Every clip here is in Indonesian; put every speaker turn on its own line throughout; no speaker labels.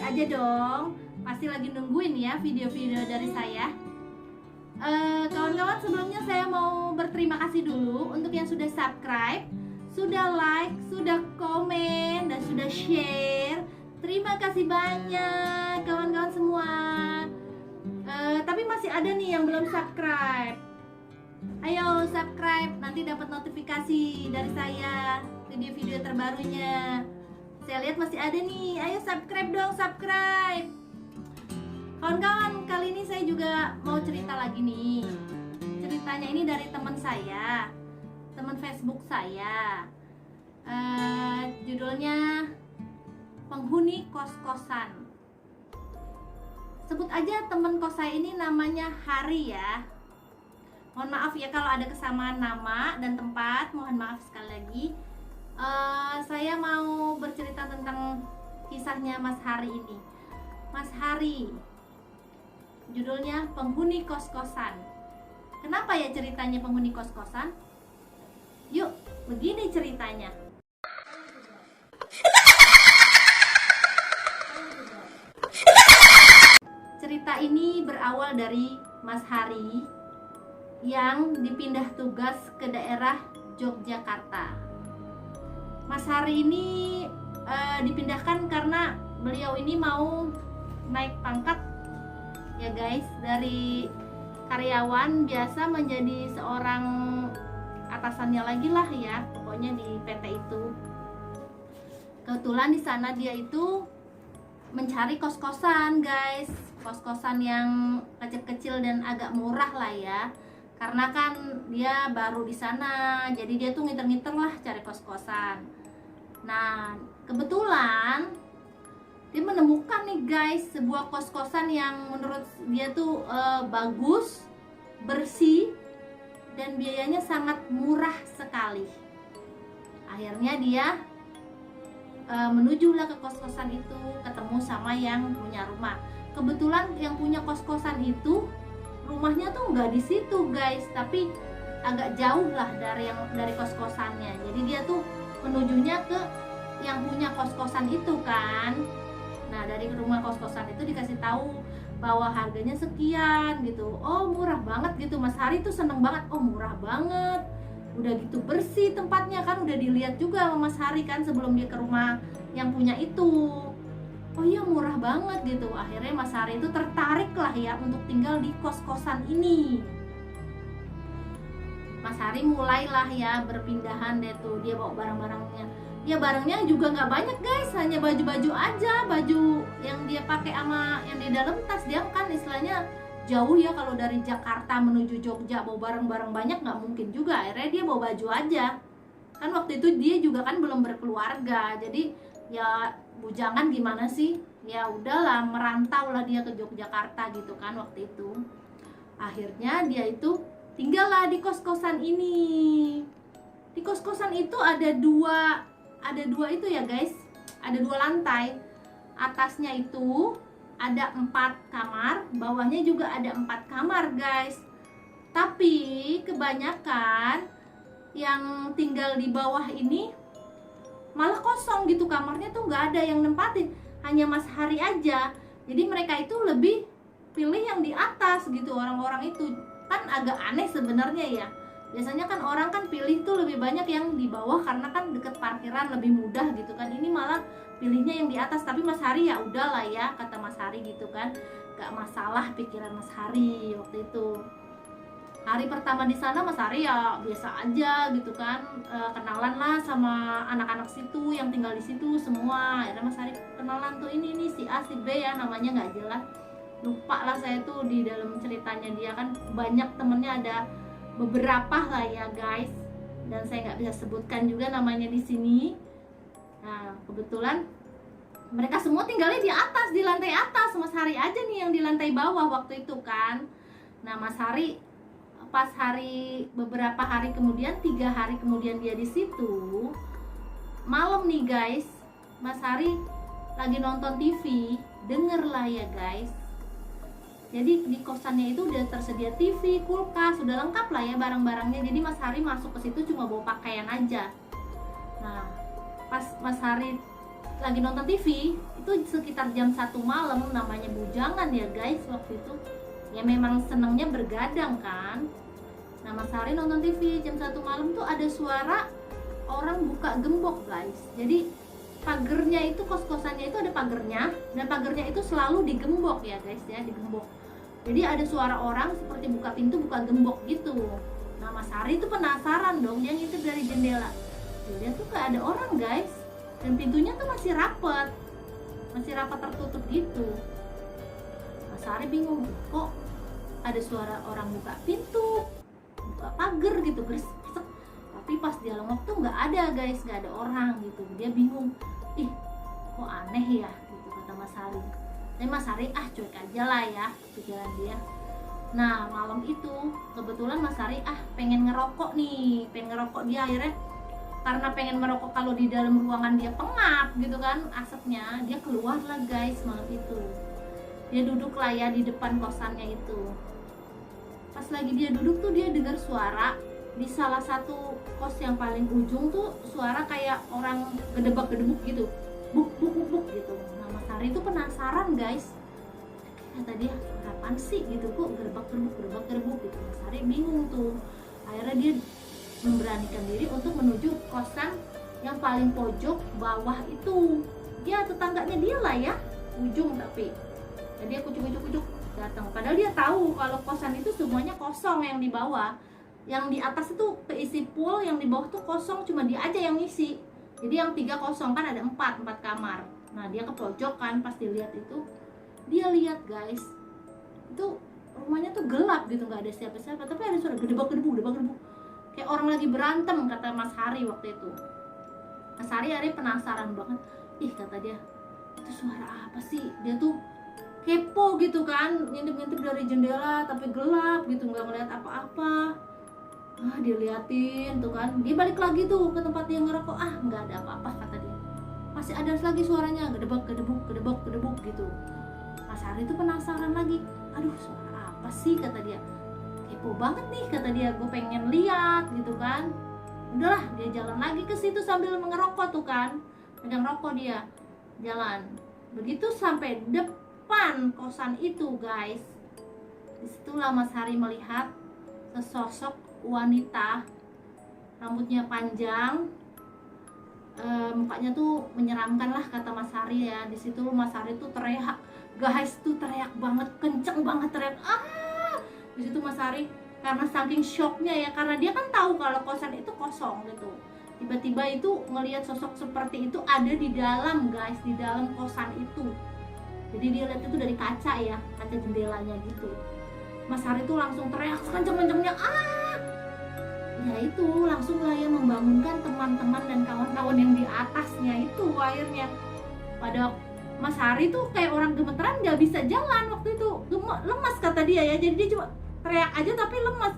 aja dong. Pasti lagi nungguin ya video-video dari saya. Kawan-kawan, sebelumnya saya mau berterima kasih dulu untuk yang sudah subscribe, sudah like, sudah komen, dan sudah share. Terima kasih banyak kawan-kawan semua. Tapi masih ada nih yang belum subscribe. Ayo subscribe, nanti dapat notifikasi dari saya video-video terbarunya. Saya lihat masih ada nih. Ayo subscribe dong, subscribe. Kawan-kawan, kali ini saya juga mau cerita lagi nih. Ceritanya ini dari teman saya, teman Facebook saya. Judulnya Penghuni Kos-Kosan. Sebut aja teman kos saya ini namanya Hari ya. Mohon maaf ya kalau ada kesamaan nama dan tempat, mohon maaf sekali lagi. Saya mau bercerita tentang kisahnya Mas Hari ini. Mas Hari, judulnya Penghuni Kos-Kosan. Kenapa ya ceritanya penghuni kos-kosan? Yuk, begini ceritanya. Cerita ini berawal dari Mas Hari yang dipindah tugas ke daerah Yogyakarta. Mas Hari ini dipindahkan karena beliau ini mau naik pangkat ya guys, dari karyawan biasa menjadi seorang atasannya lagi lah ya, pokoknya di PT itu. Kebetulan di sana dia itu mencari kos-kosan guys, kos-kosan yang kecil-kecil dan agak murah lah ya, karena kan dia baru di sana, jadi dia tuh ngiter-ngiter lah cari kos-kosan. Nah, kebetulan dia menemukan nih guys sebuah kos-kosan yang menurut dia tuh bagus, bersih, dan biayanya sangat murah sekali. Akhirnya dia menujulah ke kos-kosan itu, ketemu sama yang punya rumah. Kebetulan yang punya kos-kosan itu rumahnya tuh nggak di situ guys, tapi agak jauh lah dari kos-kosannya. Jadi dia tuh menujunya ke yang punya kos-kosan itu kan. Nah, dari rumah kos-kosan itu dikasih tahu bahwa harganya sekian gitu. Oh, murah banget gitu. Mas Hari tuh seneng banget. Oh, murah banget. Udah gitu bersih tempatnya kan, udah dilihat juga sama Mas Hari kan sebelum dia ke rumah yang punya itu. Oh iya, murah banget gitu. Akhirnya Mas Hari itu tertarik lah ya untuk tinggal di kos-kosan ini. Mas Hari mulailah ya berpindahan deh tuh, dia bawa barang-barangnya. Ya barangnya juga nggak banyak guys, hanya baju-baju aja, baju yang dia pakai sama yang di dalam tas. Dia kan istilahnya jauh ya, kalau dari Jakarta menuju Jogja bawa barang-barang banyak nggak mungkin juga. Akhirnya dia bawa baju aja. Kan waktu itu dia juga kan belum berkeluarga, jadi ya bujangan gimana sih? Ya udahlah, merantau lah dia ke Yogyakarta gitu kan waktu itu. Akhirnya dia itu tinggallah di kos-kosan ini. Di kos-kosan itu ada dua itu ya guys, ada 2 lantai. Atasnya itu ada 4 kamar, bawahnya juga ada 4 kamar guys. Tapi kebanyakan yang tinggal di bawah ini malah kosong gitu, kamarnya tuh nggak ada yang nempatin, hanya Mas Hari aja. Jadi mereka itu lebih pilih yang di atas gitu. Orang-orang itu kan agak aneh sebenarnya ya. Biasanya kan orang kan pilih tuh lebih banyak yang di bawah karena kan deket parkiran, lebih mudah gitu kan. Ini malah pilihnya yang di atas. Tapi Mas Hari ya udahlah ya, kata Mas Hari gitu kan, gak masalah pikiran Mas Hari waktu itu. Hari pertama di sana Mas Hari ya biasa aja gitu kan, kenalan lah sama anak-anak situ yang tinggal di situ semua. Akhirnya Mas Hari kenalan tuh ini si A si B ya, namanya nggak jelas, lupa lah saya tuh di dalam ceritanya. Dia kan banyak temennya, ada beberapa lah ya guys, dan saya nggak bisa sebutkan juga namanya di sini. Nah, kebetulan mereka semua tinggalnya di atas, di lantai atas. Mas Hari aja nih yang di lantai bawah waktu itu kan. Nah, Mas Hari pas beberapa hari kemudian, 3 hari kemudian dia di situ, malam nih guys, Mas Hari lagi nonton TV, denger lah ya guys. Jadi di kosannya itu udah tersedia TV, kulkas, sudah lengkap lah ya barang-barangnya. Jadi Mas Hari masuk ke situ cuma bawa pakaian aja. Nah, pas Mas Hari lagi nonton TV itu sekitar jam 1 malam, namanya bujangan ya guys waktu itu. Ya memang senangnya bergadang kan. Nah Mas Hari nonton TV jam 1 malam tuh ada suara orang buka gembok guys. Jadi pagernya itu, kos-kosannya itu ada pagernya, dan pagernya itu selalu digembok ya guys ya, digembok. Jadi ada suara orang seperti buka pintu, buka gembok gitu. Nah Mas Hari itu penasaran dong, dia ngintip dari jendela. Dia tuh gak ada orang guys, dan pintunya tuh masih rapat tertutup gitu. Mas Hari bingung, kok ada suara orang buka pintu, buka pagar gitu, gresek. Tapi pas dia lengok tuh nggak ada guys, nggak ada orang gitu. Dia bingung, ih kok aneh ya gitu kata Mas Hari. Tapi Mas Hari cuek aja lah ya pikiran dia. Nah malam itu kebetulan Mas Hari pengen ngerokok nih, dia akhirnya karena pengen merokok, kalau di dalam ruangan dia pengap gitu kan asapnya, dia keluar lah guys malam itu. Dia duduk lah ya di depan kosannya itu. Pas lagi dia duduk tuh dia dengar suara di salah satu kos yang paling ujung tuh, suara kayak orang gedebak-gedebuk gitu, buk buk buk buk gitu. Nah Mas Hari itu penasaran guys, kata dia kapan sih gitu, kok gedebak-gedebuk gitu. Mas Hari bingung tuh. Akhirnya dia memberanikan diri untuk menuju kosan yang paling pojok bawah itu. Ya tetangganya dia lah ya, ujung tapi. Jadi dia kucuk datang. Padahal dia tahu kalau kosan itu semuanya kosong yang di bawah. Yang di atas itu keisi full, yang di bawah tuh kosong, cuma dia aja yang ngisi. Jadi yang 3 kosong, kan ada 4 kamar. Nah dia ke pojok kan, pas dilihat itu, dia lihat guys, itu rumahnya tuh gelap gitu, nggak ada siapa-siapa, tapi ada suara gedebak-gedebuk, kayak orang lagi berantem kata Mas Hari waktu itu. Mas Hari penasaran banget, ih kata dia, itu suara apa sih? Dia tuh kepo gitu kan, ngintip-ngintip dari jendela tapi gelap gitu, nggak ngeliat apa-apa. Dia liatin tuh kan, dia balik lagi tuh ke tempat dia ngerokok, nggak ada apa-apa kata dia. Masih ada lagi suaranya, gedebak-gedebuk gitu. Mas Hari tuh penasaran lagi, aduh suara apa sih kata dia, kepo banget nih kata dia, gue pengen lihat gitu kan. Udahlah dia jalan lagi ke situ sambil mengerokok tuh kan, pegang rokok dia jalan. Begitu sampai depan kosan itu guys, disitulah Mas Hari melihat sesosok wanita, rambutnya panjang, mukanya tuh menyeramkan lah kata Mas Hari ya. Di situ Mas Hari tuh teriak, guys tuh teriak banget, kenceng banget teriak. Di situ Mas Hari karena saking shocknya ya, karena dia kan tahu kalau kosan itu kosong gitu. Tiba-tiba itu ngelihat sosok seperti itu ada di dalam guys, di dalam kosan itu. Jadi dia lihat itu dari kaca ya, kaca jendelanya gitu. Mas Hari tuh langsung teriak sekenceng-kencengnya, ya itu langsung lah ya membangunkan teman-teman dan kawan-kawan yang di atasnya itu. Akhirnya pada Mas Hari tuh kayak orang gemeteran, nggak bisa jalan waktu itu, lemas kata dia ya. Jadi dia cuma teriak aja tapi lemas,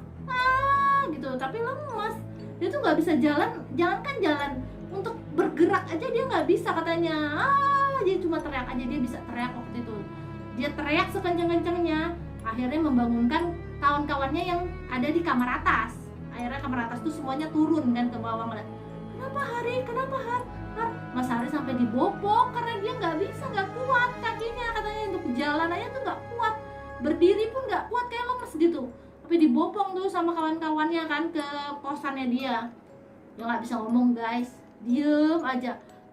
gitu, tapi lemas. Dia tuh nggak bisa jalan untuk bergerak aja dia nggak bisa katanya. Dia cuma teriak aja, dia bisa teriak waktu itu. Dia teriak sekenceng-kencengnya, akhirnya membangunkan kawan-kawannya yang ada di kamar atas. Akhirnya kamar atas tuh semuanya turun dan ke bawah ngeliat, kenapa Hari? Mas Hari sampai dibopong karena dia nggak kuat kakinya katanya, untuk jalan aja tuh nggak kuat, berdiri pun nggak kuat, kayak lemes gitu. Tapi dibopong tuh sama kawan-kawannya kan ke kosannya dia. Dia nggak bisa ngomong guys,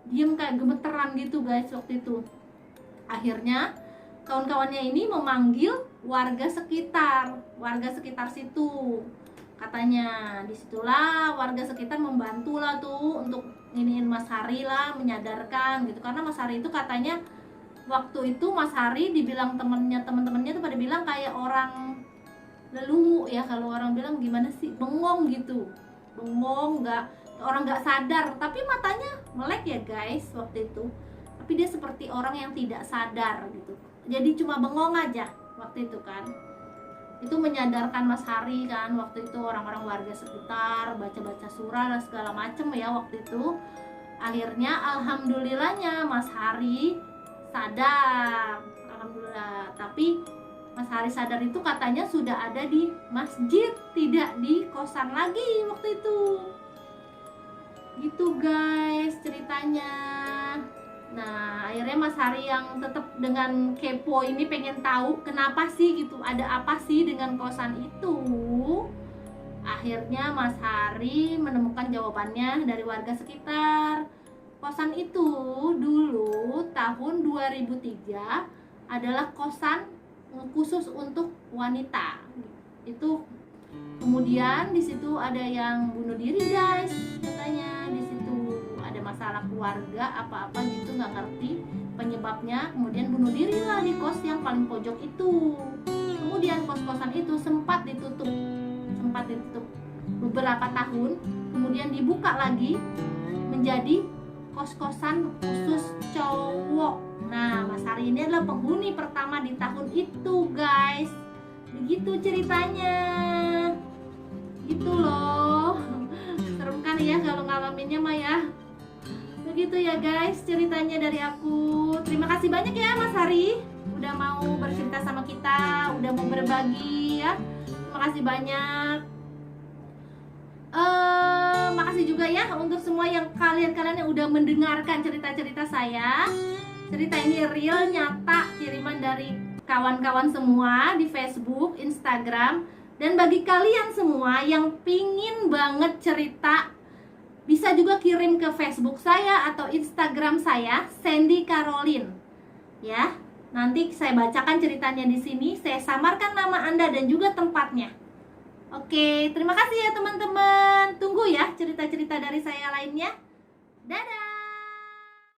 diem kayak gemeteran gitu guys waktu itu. Akhirnya kawan-kawannya ini memanggil warga sekitar situ. Katanya disitulah warga sekitar membantu lah tuh untuk iniin Mas Hari lah, menyadarkan gitu. Karena Mas Hari itu katanya waktu itu Mas Hari dibilang temen-temennya tuh pada bilang kayak orang lelungu ya, kalau orang bilang gimana sih, bengong gitu, orang nggak sadar, tapi matanya melek ya guys waktu itu. Tapi dia seperti orang yang tidak sadar gitu, jadi cuma bengong aja waktu itu kan. Itu menyadarkan Mas Hari kan waktu itu, orang-orang warga sekitar baca-baca surah dan segala macem ya waktu itu. Akhirnya alhamdulillahnya Mas Hari sadar, alhamdulillah. Tapi Mas Hari sadar itu katanya sudah ada di masjid, tidak di kosan lagi waktu itu. Gitu guys ceritanya. Nah, akhirnya Mas Hari yang tetap dengan kepo ini pengen tahu kenapa sih gitu, ada apa sih dengan kosan itu. Akhirnya Mas Hari menemukan jawabannya dari warga sekitar. Kosan itu dulu tahun 2003 adalah kosan khusus untuk wanita. Itu kemudian di situ ada yang bunuh diri guys, katanya di situ ada masalah keluarga apa-apa gitu, nggak ngerti penyebabnya, kemudian bunuh diri lah di kos yang paling pojok itu. Kemudian kos-kosan itu sempat ditutup beberapa tahun, kemudian dibuka lagi menjadi kos-kosan khusus cowok. Nah, Mas Hari ini adalah penghuni pertama di tahun itu guys, begitu ceritanya. Gitu loh, serem kan ya kalau ngalaminnya mah ya. Begitu ya guys ceritanya dari aku. Terima kasih banyak ya Mas Hari udah mau bercerita sama kita, udah mau berbagi ya. Terima kasih banyak. Makasih juga ya untuk semua yang kalian yang udah mendengarkan cerita-cerita saya. Cerita ini real, nyata, kiriman dari kawan-kawan semua di Facebook, Instagram. Dan bagi kalian semua yang pingin banget cerita, bisa juga kirim ke Facebook saya atau Instagram saya, Sandy Caroline. Ya, nanti saya bacakan ceritanya di sini, saya samarkan nama Anda dan juga tempatnya. Oke, terima kasih ya teman-teman. Tunggu ya cerita-cerita dari saya lainnya. Dadah.